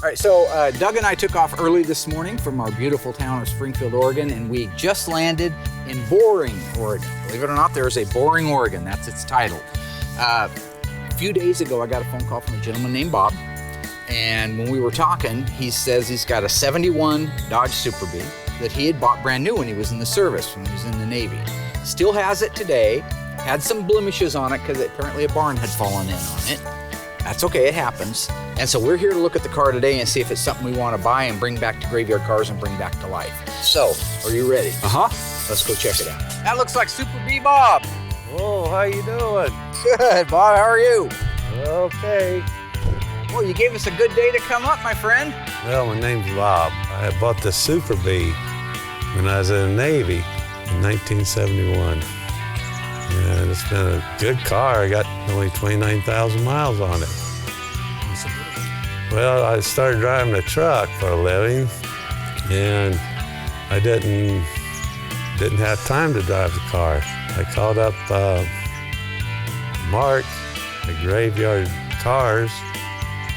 All right, so Doug and I took off early this morning from our beautiful town of Springfield, Oregon, and we just landed in Boring, Oregon. Believe it or not, there is a Boring, Oregon. That's its title. A few days ago, I got a phone call from a gentleman named Bob, and when we were talking, he says he's got a 71 Dodge Super Bee that he had bought brand new when he was in the service, when he was in the Navy. Still has it today, had some blemishes on it because apparently a barn had fallen in on it. That's okay, it happens. And so we're here to look at the car today and see if it's something we want to buy and bring back to Graveyard Carz and bring back to life. So, are you ready? Uh-huh. Let's go check it out. That looks like Super Bee Bob. Oh, how you doing? Good, Bob, how are you? Okay. Well, you gave us a good day to come up, my friend. Well, my name's Bob. I had bought the Super Bee when I was in the Navy in 1971. And it's been a good car. I got only 29,000 miles on it. Well, I started driving a truck for a living, and I didn't have time to drive the car. I called up Mark at Graveyard Carz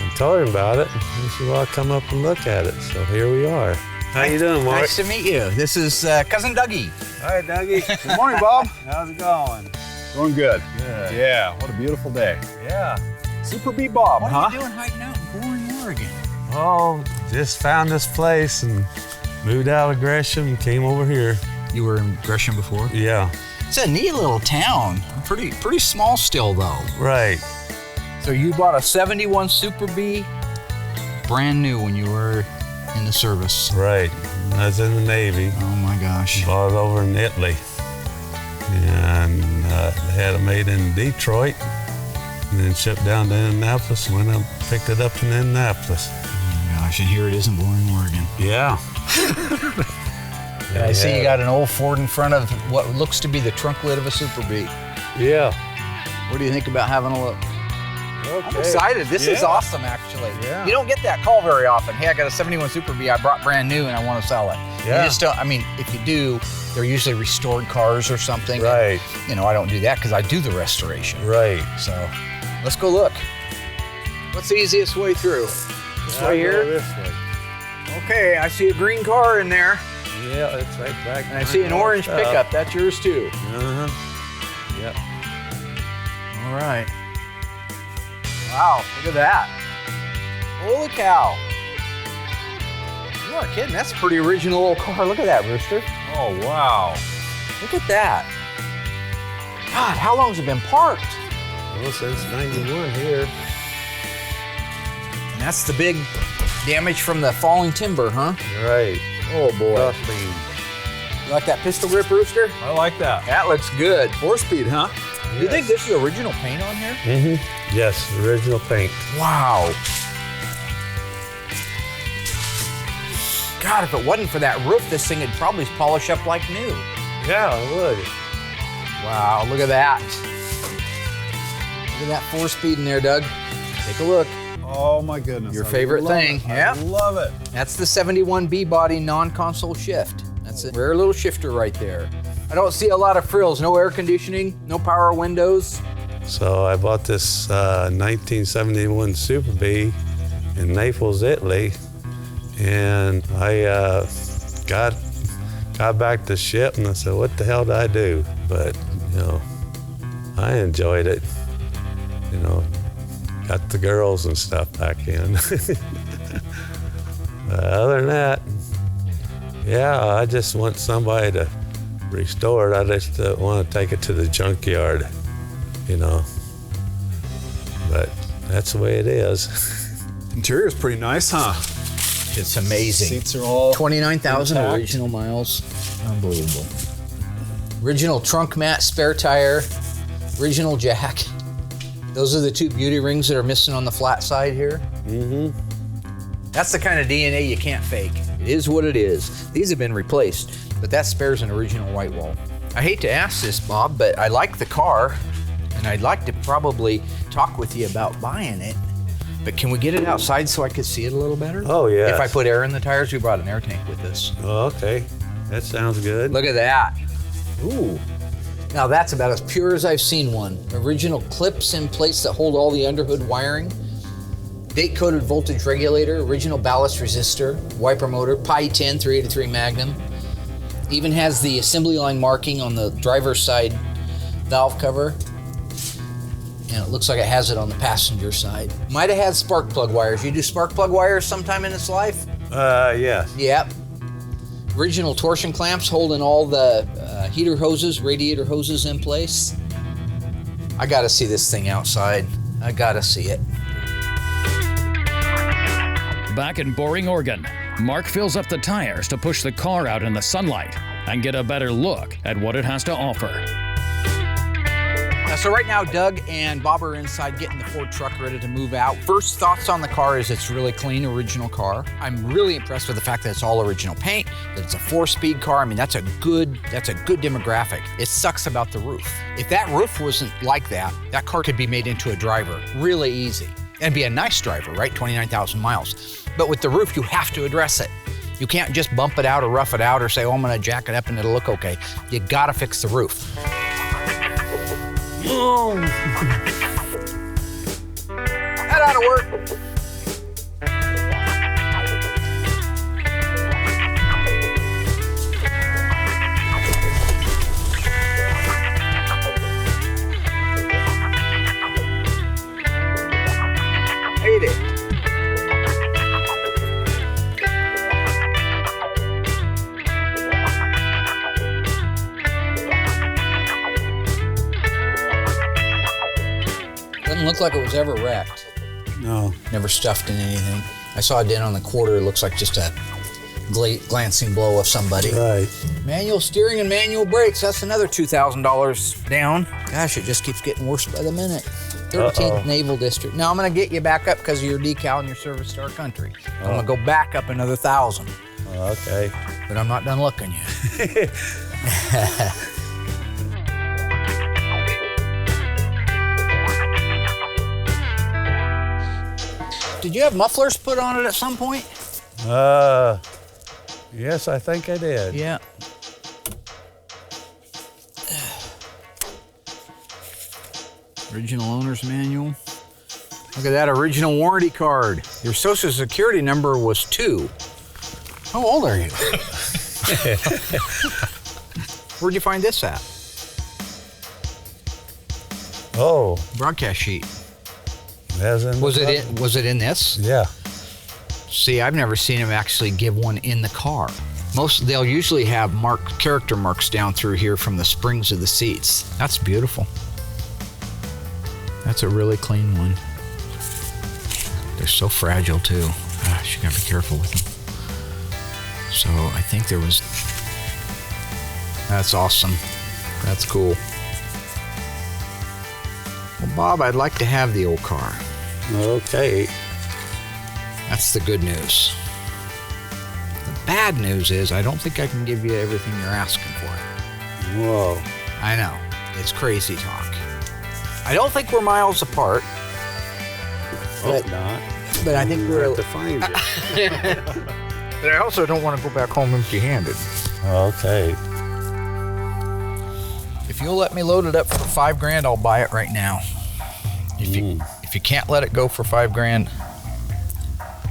and told him about it. He said, well, I'll come up and look at it. So here we are. How you doing, Mark? Nice to meet you. This is Cousin Dougie. Hi, Dougie. Good morning, Bob. How's it going? Going good. Good. Yeah, what a beautiful day. Yeah. Super Bee Bob, What huh? are you doing hiding out in Boring, Oregon? Oh, just found this place and moved out of Gresham and came over here. You were in Gresham before? Yeah. It's a neat little town. Pretty small still, though. Right. So you bought a 71 Super Bee, brand new when you were in the service. Right. I was in the Navy. Oh my gosh. Bought it over in Italy. And they had it made in Detroit and then shipped down to Indianapolis. Went up, picked it up in Indianapolis. Oh my gosh, and here it is in Boring, Oregon. Yeah. And I see you got an old Ford in front of what looks to be the trunk lid of a Super Bee. Yeah. What do you think about having a look? Okay. I'm excited. This is awesome, actually. Yeah. You don't get that call very often. Hey, I got a 71 Super Bee I brought brand new and I want to sell it. Yeah. You just don't, I mean, if you do, they're usually restored cars or something. Right. And, you know, I don't do that because I do the restoration. Right. So let's go look. What's the easiest way through? This way here? This way. Okay, I see a green car in there. Yeah, it's right back. And I see an orange pickup. That's yours too. Uh-huh. Yep. All right. Wow, look at that. Holy cow. You aren't kidding. That's a pretty original old car. Look at that, Rooster. Oh, wow. Look at that. God, how long has it been parked? Well, since 91 here. And that's the big damage from the falling timber, huh? Right. Oh, boy. Roughly. You like that pistol grip, Rooster? I like that. That looks good. 4-speed, huh? You think this is original paint on here? Mm-hmm. Yes, original paint. Wow. God, if it wasn't for that roof, this thing would probably polish up like new. Yeah, I would. Wow, look at that. Look at that 4-speed in there, Doug. Take a look. Oh, my goodness. Your I favorite love thing. it. Yeah. I love it. That's the 71 B-body non-console shift. That's a rare little shifter right there. I don't see a lot of frills. No air conditioning, no power windows. So I bought this 1971 Super Bee in Naples, Italy, and I got back to ship, and I said, what the hell did I do? But, you know, I enjoyed it. You know, got the girls and stuff back in. Other than that, yeah, I just want somebody to restore it. I just want to take it to the junkyard, you know. But that's the way it is. Interior's pretty nice, huh? It's amazing. Seats are all 29,000 intact. original miles. Unbelievable. Original trunk mat, spare tire, original jack. Those are the two beauty rings that are missing on the flat side here. Mm-hmm. That's the kind of DNA you can't fake. It is what it is. These have been replaced, but that spares an original white wall. I hate to ask this, Bob, but I like the car, and I'd like to probably talk with you about buying it. But can we get it outside so I could see it a little better? Oh, yeah. If I put air in the tires, we brought an air tank with us. Oh, okay. That sounds good. Look at that. Ooh. Now that's about as pure as I've seen one. Original clips in place that hold all the underhood wiring. Date-coded voltage regulator, original ballast resistor, wiper motor, Pi 10 383 Magnum. Even has the assembly line marking on the driver's side valve cover. And it looks like it has it on the passenger side. Might have had spark plug wires. You do spark plug wires sometime in its life? Yes. Yep. Original torsion clamps holding all the heater hoses, radiator hoses in place. I gotta see this thing outside. I gotta see it. Back in Boring, Oregon, Mark fills up the tires to push the car out in the sunlight and get a better look at what it has to offer. So right now, Doug and Bob are inside getting the Ford truck ready to move out. First thoughts on the car is it's really clean, original car. I'm really impressed with the fact that it's all original paint, that it's a 4-speed car. I mean, that's a good demographic. It sucks about the roof. If that roof wasn't like that, that car could be made into a driver really easy and be a nice driver, right? 29,000 miles. But with the roof, you have to address it. You can't just bump it out or rough it out or say, oh, I'm gonna jack it up and it'll look okay. You gotta fix the roof. That ought to work. Hate it. Doesn't look like it was ever wrecked. No. Never stuffed in anything. I saw a dent on the quarter. It looks like just a glancing blow of somebody. Right. Manual steering and manual brakes. That's another $2,000 down. Gosh, it just keeps getting worse by the minute. 13th Naval District. Now I'm gonna get you back up because of your decal and your service to our country. I'm gonna go back up another 1,000. Okay. But I'm not done looking yet. Did you have mufflers put on it at some point? Yes, I think I did. Yeah. Original owner's manual. Look at that original warranty card. Your social security number was 2. How old are you? Where'd you find this at? Oh. Broadcast sheet. Was it in this? Yeah. See, I've never seen them actually give one in the car. They'll usually have character marks down through here from the springs of the seats. That's beautiful. That's a really clean one. They're so fragile too. Gosh, you gotta be careful with them. So I think that's awesome. That's cool. Well, Bob, I'd like to have the old car. Okay. That's the good news. The bad news is I don't think I can give you everything you're asking for. Whoa. I know. It's crazy talk. I don't think we're miles apart. Hope not. But I think we're have to find you. But I also don't want to go back home empty-handed. Okay. If you'll let me load it up for $5,000, I'll buy it right now. If you can't let it go for $5,000,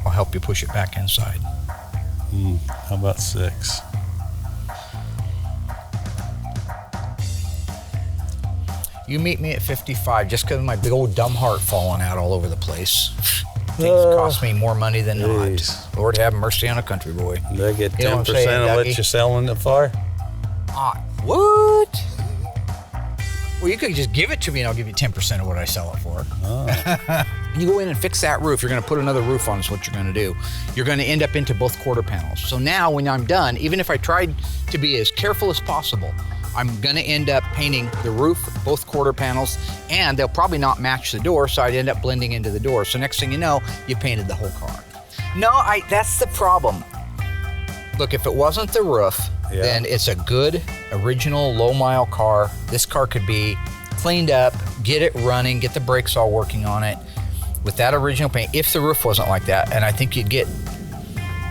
I'll help you push it back inside. How about 6? You meet me at 55 just because of my big old dumb heart falling out all over the place. Things cost me more money than not. Lord have mercy on a country boy. They get 10% You know what I'm saying, of what Dougie? you're selling it for? What? Well, you could just give it to me and I'll give you 10% of what I sell it for. Oh. You go in and fix that roof. You're going to put another roof on is what you're going to do. You're going to end up into both quarter panels. So now when I'm done, even if I tried to be as careful as possible, I'm going to end up painting the roof, both quarter panels, and they'll probably not match the door, so I'd end up blending into the door. So next thing you know, you painted the whole car. No, that's the problem. Look, if it wasn't the roof, then it's a good, original, low-mile car. This car could be cleaned up, get it running, get the brakes all working on it with that original paint, if the roof wasn't like that, and I think you'd get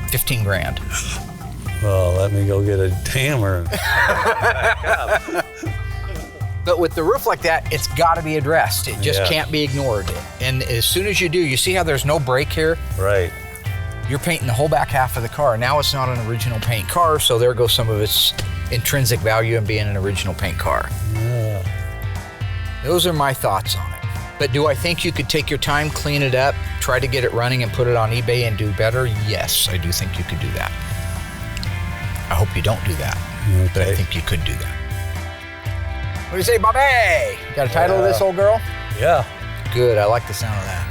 $15,000. Well, let me go get a hammer. But with the roof like that, it's got to be addressed. It just Yeah. can't be ignored. And as soon as you do, you see how there's no break here? Right. You're painting the whole back half of the car. Now it's not an original paint car, so there goes some of its intrinsic value in being an original paint car. Yeah. Those are my thoughts on it. But do I think you could take your time, clean it up, try to get it running and put it on eBay and do better? Yes, I do think you could do that. I hope you don't do that, but I Okay. think you could do that. What do you say, Bobby? Got a title of this old girl? Yeah. Good, I like the sound of that.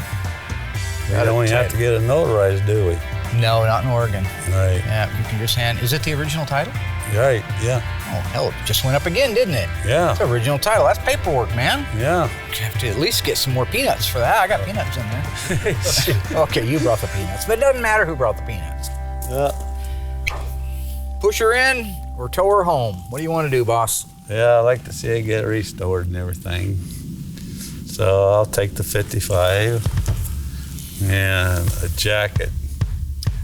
We don't even have to get it notarized, do we? No, not in Oregon. Right. Yeah, you can just hand, is it the original title? Right. Yeah. Oh, hell, it just went up again, didn't it? Yeah. It's the original title. That's paperwork, man. Yeah. You have to at least get some more peanuts for that. I got peanuts in there. Okay, you brought the peanuts, but it doesn't matter who brought the peanuts. Yeah. Push her in or tow her home. What do you want to do, boss? Yeah, I like to see it get restored and everything. So I'll take the 55 and a jacket.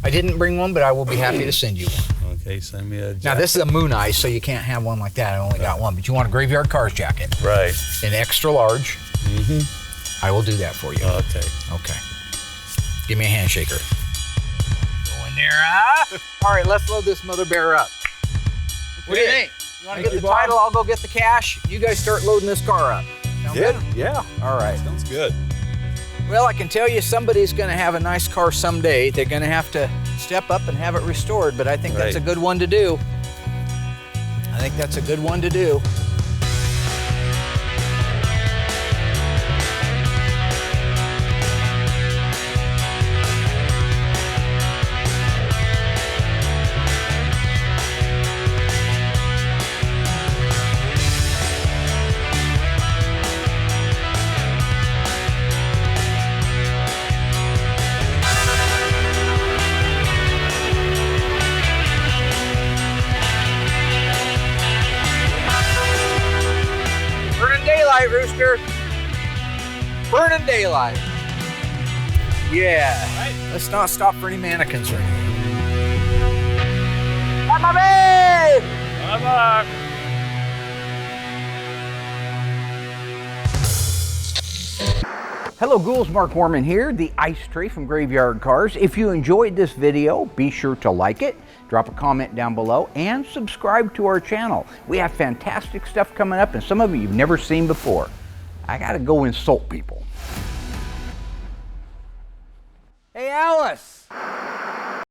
I didn't bring one, but I will be happy to send you one. Okay, send me a jacket. Now, this is a Moon Eye, so you can't have one like that. I only got one, but you want a Graveyard Carz jacket Right. in extra large. Mm-hmm. I will do that for you. Okay. Okay. Give me a handshaker. Go in there, huh? All right, let's load this mother bear up. What do you think? You want to get the title? I'll go get the cash. You guys start loading this car up. Sound good? Yeah. All right. Sounds good. Well, I can tell you somebody's going to have a nice car someday. They're going to have to step up and have it restored, but I think that's a Right. good one to do. I think that's a good one to do. Burning daylight, Rooster. Burning daylight. Yeah. Right. Let's not stop for any mannequins or anything. Hi, Bobby! Bye-bye. Hello ghouls, Mark Warman here, the Ice Tray from Graveyard Carz. If you enjoyed this video, be sure to like it, drop a comment down below, and subscribe to our channel. We have fantastic stuff coming up, and some of it you've never seen before. I gotta go insult people. Hey Alice!